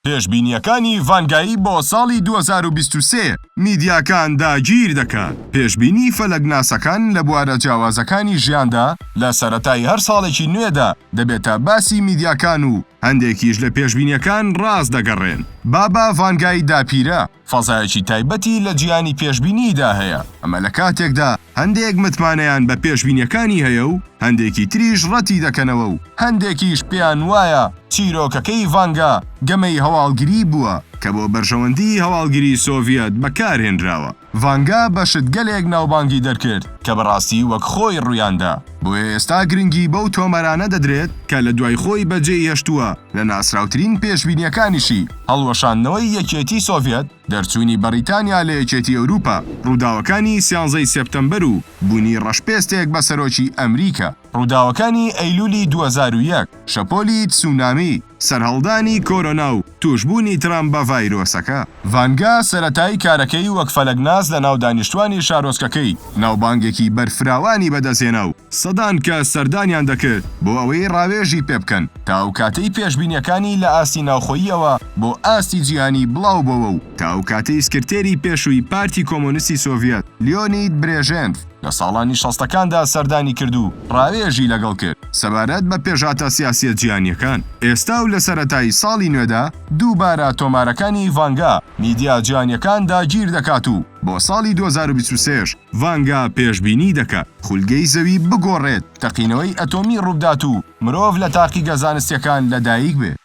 پێشبینیەکانی ڤانگایی بۆ ساڵی 2023 میدیاکان داگیر دەکات. پێشبینی فەلەکناسەکان لە بوارە جیاوازەکانی ژیاندا لە سەرەتای هەر ساڵێکی نوێدا دەبێتە باسی میدیاکان و هەندێکیش لە پێشبینیەکان ڕاست دەگەڕێن. بابا ڤانگایی داپیرە فەزایەکی تایبەتی لە جیانی پێشبینیدا هەیە. ئەمە لە کاتێکدا هەندێک متمانەیان بە پێشبینیەکانی هەیە و هەندێکی تریش ڕەتی دەکەنەوە و هەندێکیش پێیان وایە چیرۆکەکەی ڤانگا گەمەی هەواڵگری بووە کە بۆ بەرژەوەندی هەواڵگری سۆڤیەت بەکارهێنراوە. ڤانگا بەشتگەلێک ناوبانگی دەرکرد کە بەڕاستی وەک خۆی ڕوویاندا. بۆیە ئێستا گرنگی بەو تۆمەرانە دەدرێت کە لە دوای خۆی بەجێ هێشتووە لە ناسراوترین پێشبینیەکانیشی هەڵوەشاندنەوەی یەکێتی سۆڤیەت، دەرچوونی بەریتانیا لە یەکێتی ئەوروپا، ڕووداوەکانی 13 سێپتەمبەر و بوونی ڕەشپێستێک بە سەرۆکی ئەمریکا، ڕووداوەکانی ئەیلولی 2001، شەپۆلی تسونامی، سەرهەڵدانی کۆرۆنا و توشبوونی ترامپ بە ڤایرۆسەکە. ڤانگا سەرەتای کارەکەی وەک فەلەکناس لە ناو دانیشتوانی شارۆچکەکەی ناوبانگێکی بەرفراوانی بەدەستهێنا و سەدان کە سەردانیان دەکرد بۆ ئەوەی ڕاوێژی پێ بکەن تا ئەو کاتەی پێشبینیەکانی لە ئاستی ناوخۆییەوە بۆ ئاستی جیهانی بڵاو بەوە و تا ئەو کاتەی سکرتێری پێشووی پارتی کۆمۆنیستی سۆڤیەت لیۆنید برێژێنف لە ساڵانی 60ەکاندا سەردانی کرد و ڕاوێژی لەگەڵ کرد سەبارەت بە پێشهاتە سیاسی جیهانیەکان. ئێستا و لە سەرەتای ساڵی نوێدا دووبارە تۆمارەکانی ڤانگا میدیا جیهانیەکان داگیر دەکات و بۆ ساڵی 2023 ڤانگا پێشبینی دەکات خولگەی زەوی بگۆڕێت، تەقینەوەی ئەتۆمی ڕووبدات و مرۆڤ لە تاقیگە زانستیەکان لەدایک بێت.